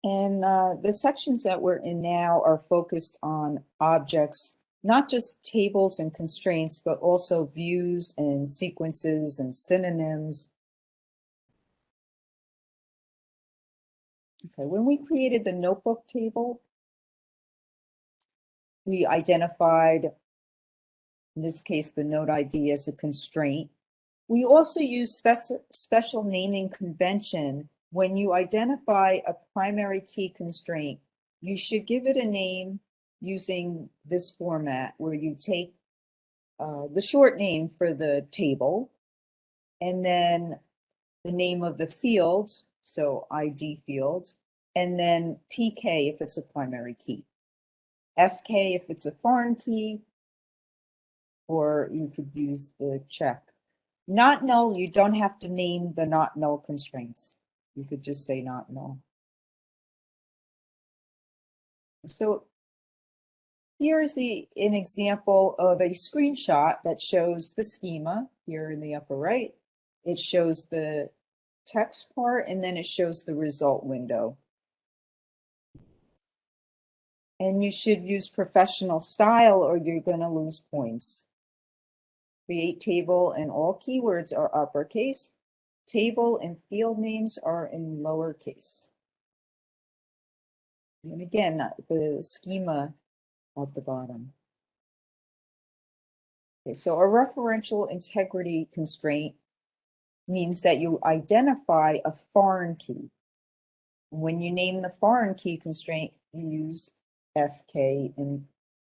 And the sections that we're in now are focused on objects, not just tables and constraints, but also views and sequences and synonyms. Okay, when we created the notebook table, we identified, in this case, the note ID as a constraint. We also use special naming convention. When you identify a primary key constraint, you should give it a name using this format where you take the short name for the table and then the name of the field, so ID field, and then PK if it's a primary key, FK if it's a foreign key, or you could use the check. Not null, you don't have to name the not null constraints. You could just say not null. So here's an example of a screenshot that shows the schema here in the upper right. It shows the text part, and then it shows the result window. And you should use professional style or you're going to lose points. Create table and all keywords are uppercase. Table and field names are in lowercase. And again, the schema at the bottom. Okay, so a referential integrity constraint means that you identify a foreign key. When you name the foreign key constraint, you use FK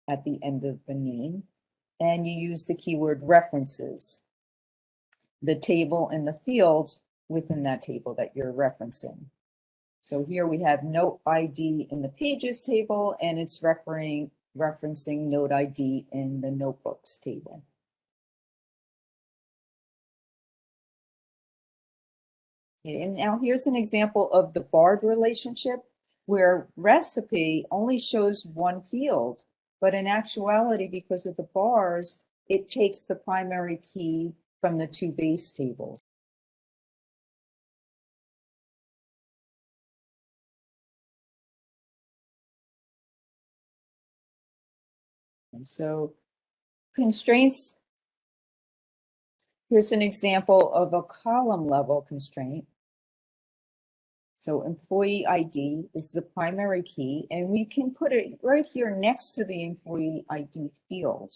at the end of the name, and you use the keyword references, the table and the field within that table that you're referencing. So here we have note ID in the pages table, and it's referencing note ID in the notebooks table. Okay, and now here's an example of the barred relationship where recipe only shows one field, but in actuality, because of the bars, it takes the primary key from the two base tables. And so constraints, here's an example of a column level constraint. So employee ID is the primary key, and we can put it right here next to the employee ID field.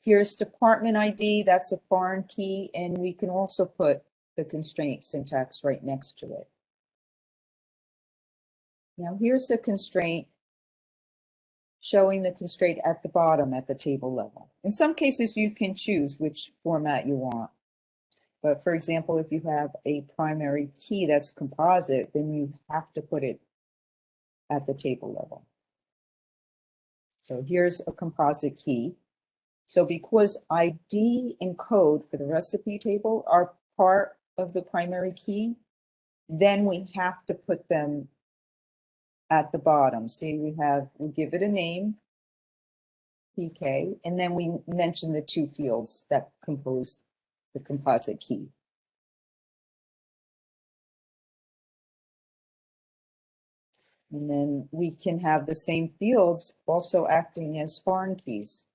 Here's department ID, that's a foreign key, and we can also put the constraint syntax right next to it. Now here's a constraint showing the constraint at the bottom at the table level. In some cases, you can choose which format you want. But for example, if you have a primary key that's composite, then you have to put it at the table level. So here's a composite key. So because ID and code for the recipe table are part of the primary key, then we have to put them at the bottom. See, we give it a name, PK, and then we mention the two fields that compose the composite key. And then we can have the same fields also acting as foreign keys.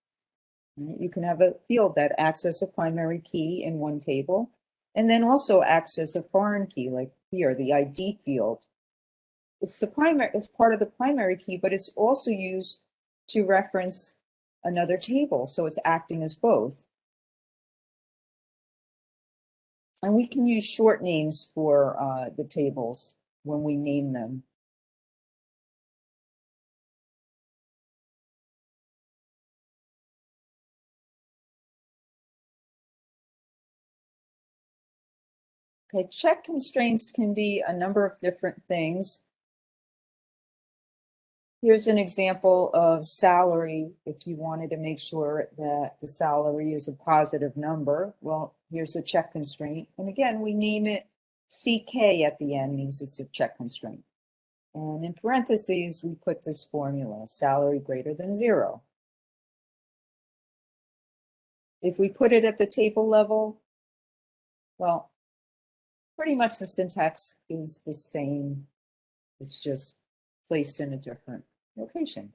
You can have a field that acts as a primary key in one table, and then also acts as a foreign key, like here, the ID field. It's part of the primary key, but it's also used to reference another table, so it's acting as both. And we can use short names for the tables when we name them. Okay, check constraints can be a number of different things. Here's an example of salary. If you wanted to make sure that the salary is a positive number, well, here's a check constraint. And again, we name it CK at the end, means it's a check constraint. And in parentheses, we put this formula, salary greater than 0. If we put it at the table level, well, pretty much the syntax is the same It's just placed in a different location.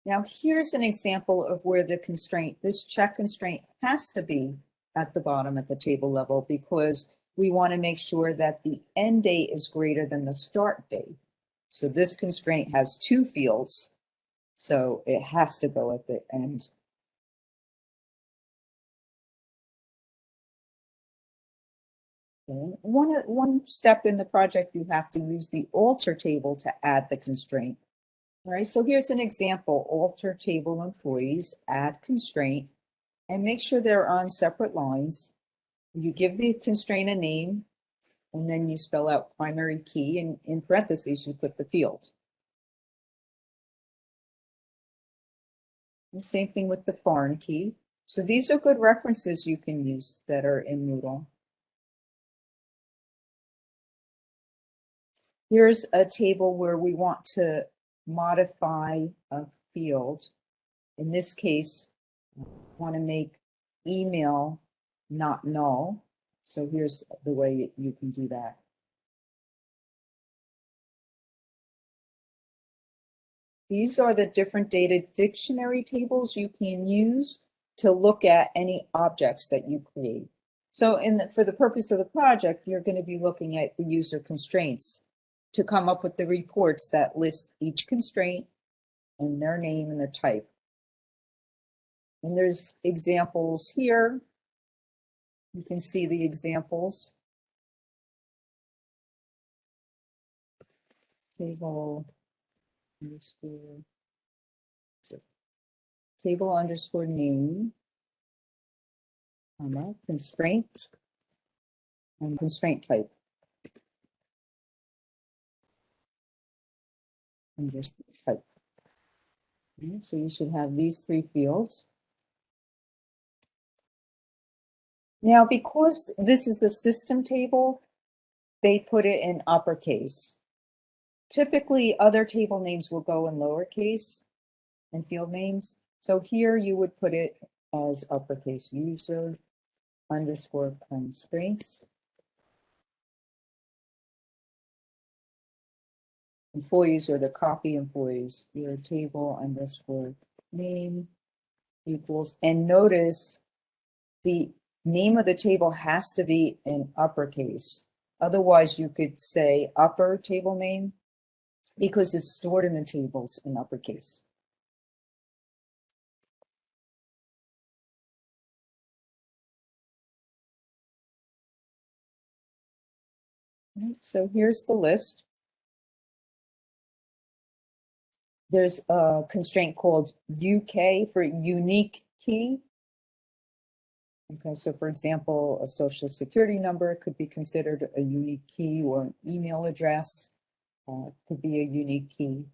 Now here's an example of where the constraint, this check constraint has to be at the bottom at the table level because we want to make sure that the end date is greater than the start date. So this constraint has two fields, so it has to go at the end. Okay. One step in the project, you have to use the alter table to add the constraint. All right, so here's an example, alter table employees, add constraint, and make sure they're on separate lines. You give the constraint a name, and then you spell out primary key, and in parentheses, you put the field. And same thing with the foreign key. So these are good references you can use that are in Moodle. Here's a table where we want to modify a field. In this case, we want to make email not null. So here's the way you can do that. These are the different data dictionary tables you can use to look at any objects that you create. So for the purpose of the project, you're going to be looking at the user constraints to come up with the reports that list each constraint and their name and their type. And there's examples here. You can see the examples. Table underscore, so table underscore name, constraint, and constraint type. And just type. Okay, so you should have these three fields. Now, because this is a system table, they put it in uppercase. Typically, other table names will go in lowercase and field names. So here you would put it as uppercase, user underscore constraints. Employees are the copy employees, your table underscore name equals, and notice the name of the table has to be in uppercase. Otherwise, you could say upper table name because it's stored in the tables in uppercase. Right, so here's the list. There's a constraint called UK for unique key. Okay, so for example, a social security number could be considered a unique key, or an email address could be a unique key.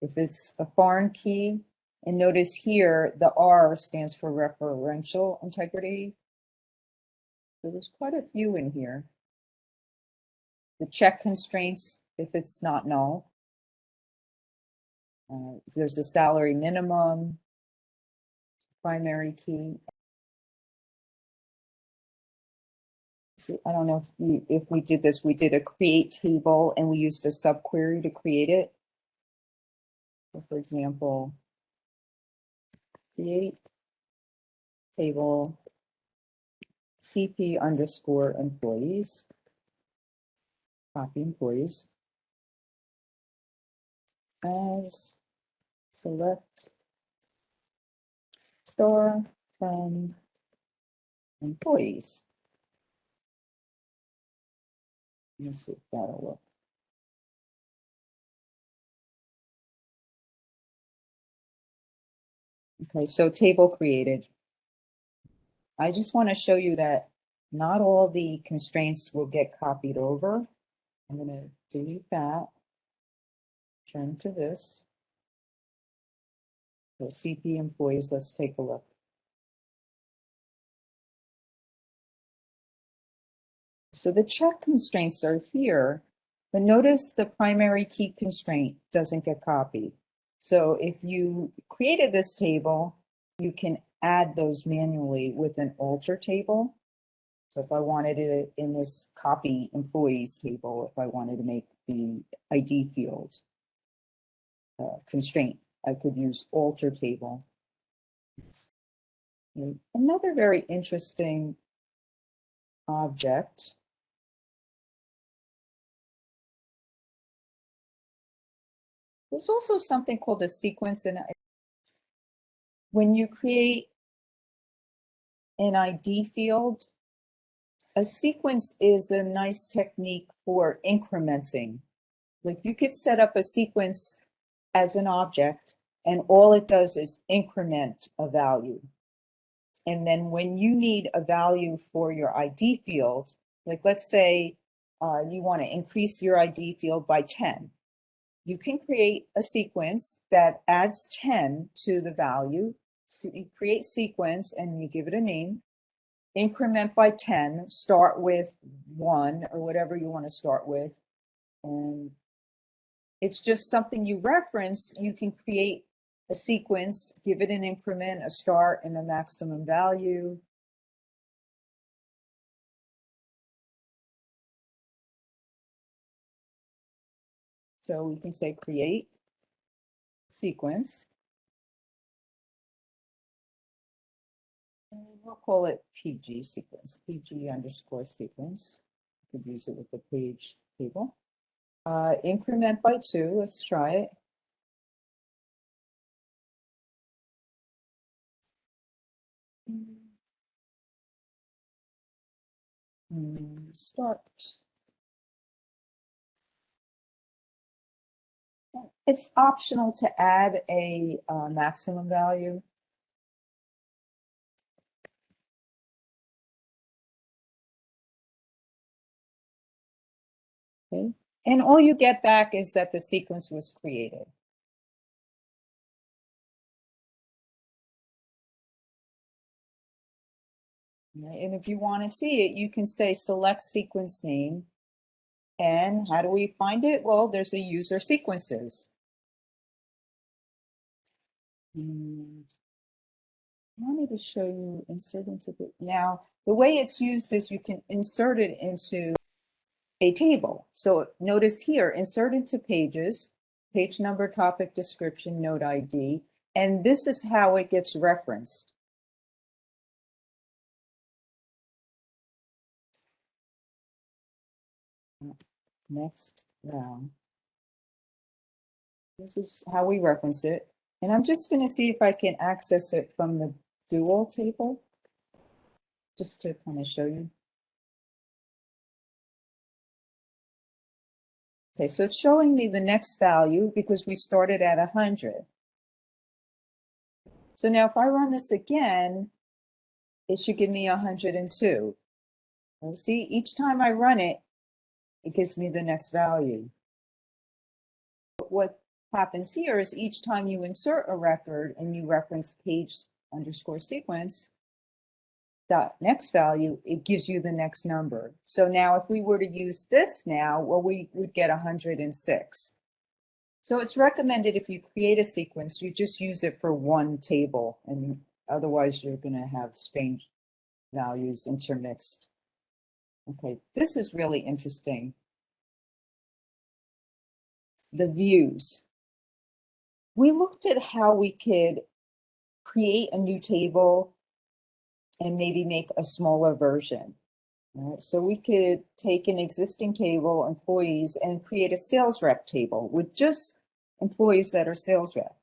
If it's a foreign key, and notice here, the R stands for referential integrity. So there's quite a few in here. The check constraints, if it's not null. There's a salary minimum, primary key. So I don't know if we did this, we did a create table and we used a subquery to create it. So for example, create table CP underscore employees, copy employees, as select star from employees. Let's see if that'll work. Okay, so table created. I just want to show you that not all the constraints will get copied over. I'm going to delete that, turn to this. So CP employees, let's take a look. So the check constraints are here, but notice the primary key constraint doesn't get copied. So if you created this table, you can add those manually with an alter table. So if I wanted it in this copy employees table, if I wanted to make the ID field constraint, I could use alter table. Another very interesting object there's also something called a sequence, and when you create an ID field, a sequence is a nice technique for incrementing. Like you could set up a sequence as an object, and all it does is increment a value. And then when you need a value for your ID field, like let's say you want to increase your ID field by 10. You can create a sequence that adds 10 to the value. So you create sequence and you give it a name, increment by 10, start with 1 or whatever you want to start with. And it's just something you reference. You can create a sequence, give it an increment, a start, and a maximum value. So we can say create sequence. And we'll call it PG sequence, PG underscore sequence. You could use it with the page table. Increment by 2, let's try it. Start. It's optional to add a maximum value. Okay. And all you get back is that the sequence was created. Right. And if you want to see it, you can say select sequence name. And how do we find it? Well, there's a user sequences. And I wanted to show you insert into the, now the way it's used is you can insert it into a table. So notice here, insert into pages, page number, topic, description, note ID, and this is how it gets referenced. Next round. This is how we reference it. And I'm just going to see if I can access it from the dual table, just to kind of show you. Okay, so it's showing me the next value because we started at 100. So now if I run this again, it should give me 102. Well, see, each time I run it, it gives me the next value. But what happens here is each time you insert a record and you reference page underscore sequence, dot next value, it gives you the next number. So now if we were to use this now, well, we would get 106. So it's recommended if you create a sequence, you just use it for one table, and otherwise you're going to have strange values intermixed. Okay, this is really interesting. The views. We looked at how we could create a new table and maybe make a smaller version. Right? So we could take an existing table, employees, and create a sales rep table with just employees that are sales rep.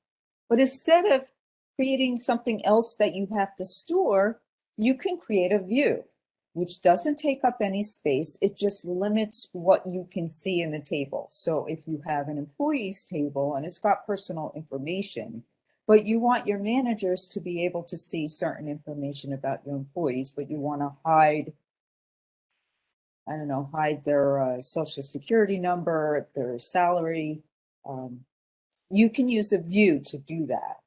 But instead of creating something else that you have to store, you can create a view, which doesn't take up any space. It just limits what you can see in the table. So if you have an employees table and it's got personal information, but you want your managers to be able to see certain information about your employees, but you want to hide, I don't know, hide their social security number, their salary, you can use a view to do that.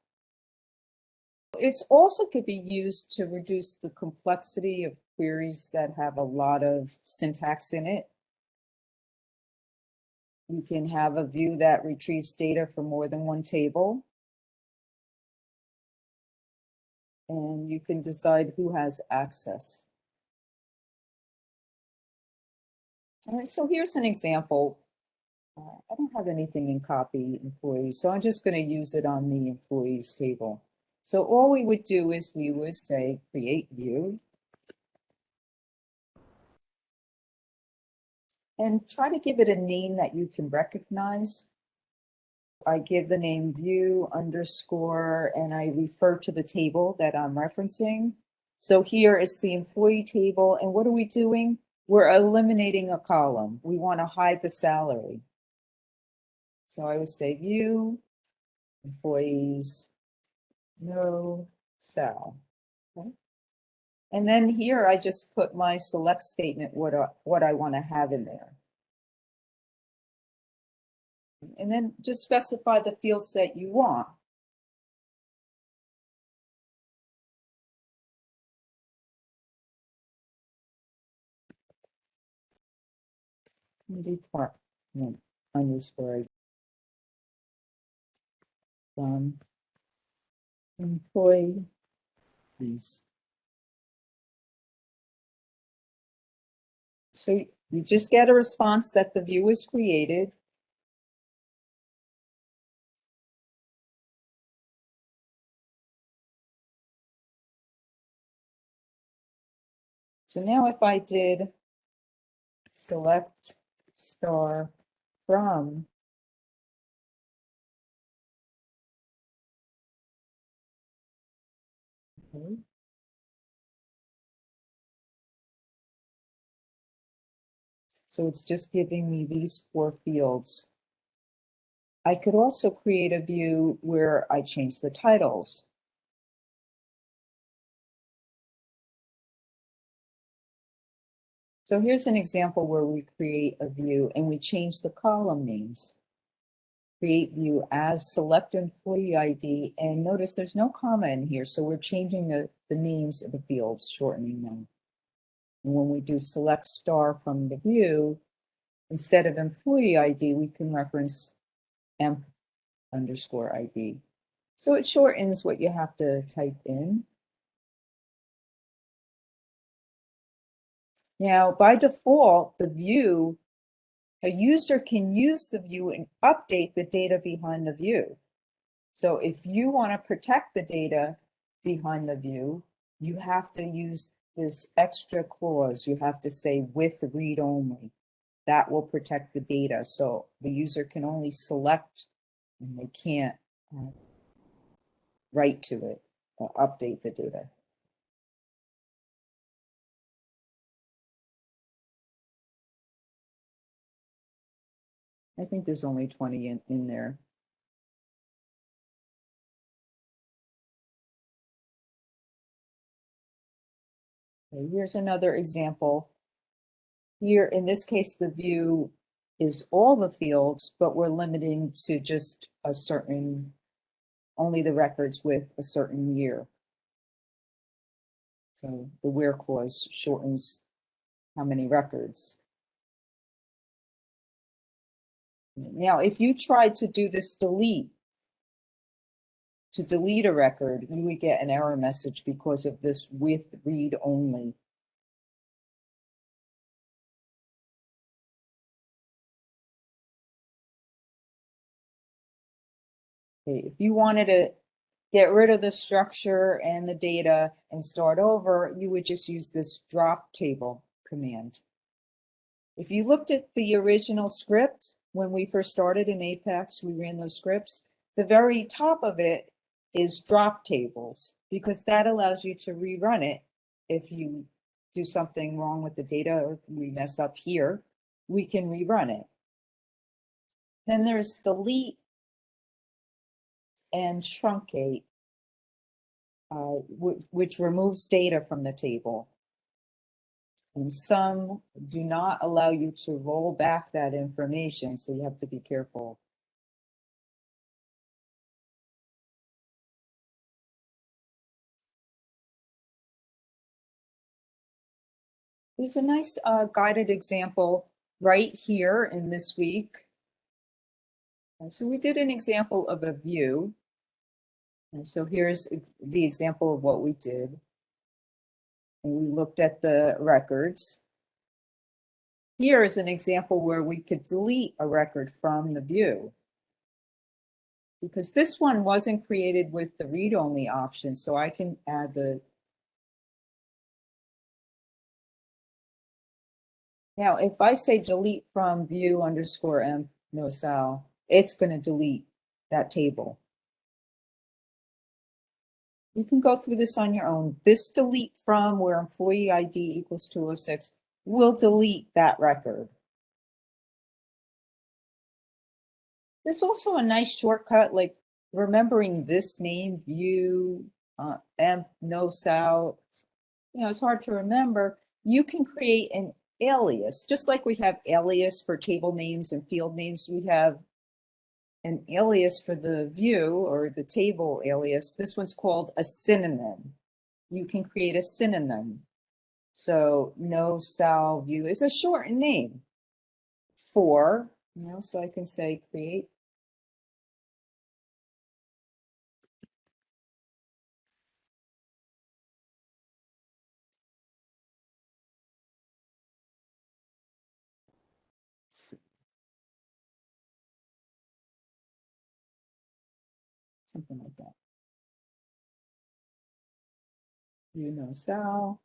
It's also could be used to reduce the complexity of queries that have a lot of syntax in it. You can have a view that retrieves data from more than one table. And you can decide who has access. All right, so here's an example. I don't have anything in copy employees, so I'm just going to use it on the employees table. So all we would do is we would say create view and try to give it a name that you can recognize. I give the name view underscore and I refer to the table that I'm referencing. So here it's the employee table, and what are we doing? We're eliminating a column. We want to hide the salary. So I would say view employees, no sal. Okay. And then here I just put my select statement, what I want to have in there. And then just specify the fields that you want. Department underscore employees. So you just get a response that the view is created. So now if I did select star from, okay. So it's just giving me these 4 fields. I could also create a view where I change the titles. So here's an example where we create a view and we change the column names. Create view as select employee ID, and notice there's no comma in here, so we're changing the names of the fields, shortening them. And when we do select star from the view, instead of employee ID, we can reference emp underscore ID. So it shortens what you have to type in. Now, by default, the view, a user can use the view and update the data behind the view. So if you want to protect the data behind the view, you have to use this extra clause. You have to say with read only. That will protect the data. So the user can only select and they can't write to it or update the data. I think there's only 20 in there. Okay, here's another example. Here, in this case, the view is all the fields, but we're limiting to just a certain, only the records with a certain year. So the where clause shortens how many records. Now, if you tried to do this delete, to delete a record, you would get an error message because of this with read only. Okay, if you wanted to get rid of the structure and the data and start over, you would just use this drop table command. If you looked at the original script, when we first started in Apex, we ran those scripts, the very top of it is drop tables, because that allows you to rerun it. If you do something wrong with the data or we mess up here, we can rerun it. Then there's delete and truncate, which removes data from the table. And some do not allow you to roll back that information, so you have to be careful. There's a nice guided example right here in this week. So we did an example of a view. And so here's the example of what we did. And we looked at the records. Here is an example where we could delete a record from the view, because this one wasn't created with the read-only option, so I can add the. Now, if I say delete from view underscore M no sal, it's going to delete that table. You can go through this on your own. This delete from where employee ID equals 206 will delete that record. There's also a nice shortcut, like remembering this name, view, M no sal. You know, it's hard to remember. You can create an alias, just like we have alias for table names and field names. We have an alias for the view or the table alias. This one's called a synonym. You can create a synonym. So no sal view is a short name for, you know, so I can say create. Something like that. You know, sal.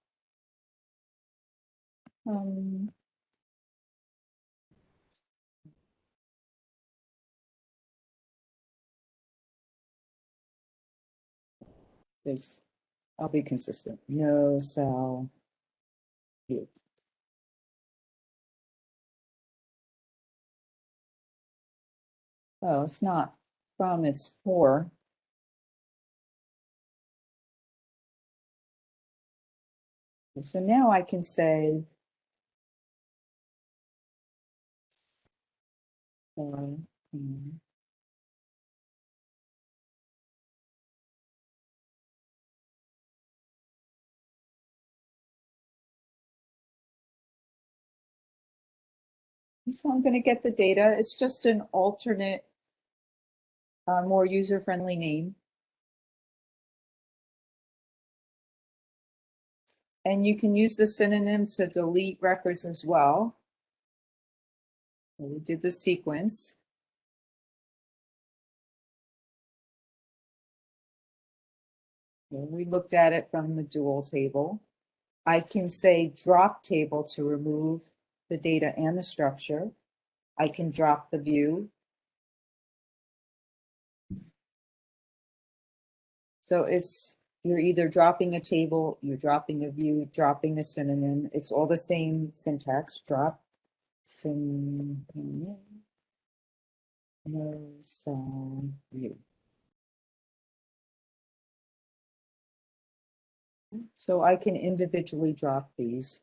This, I'll be consistent. No sal view. Oh, it's not from, it's for. So now I can say, so I'm going to get the data. It's just an alternate, more user-friendly name. And you can use the synonym to delete records as well. We did the sequence. We looked at it from the dual table. I can say drop table to remove the data and the structure. I can drop the view. So it's, you're either dropping a table, you're dropping a view, dropping a synonym. It's all the same syntax, drop synonym, no sal view. So I can individually drop these.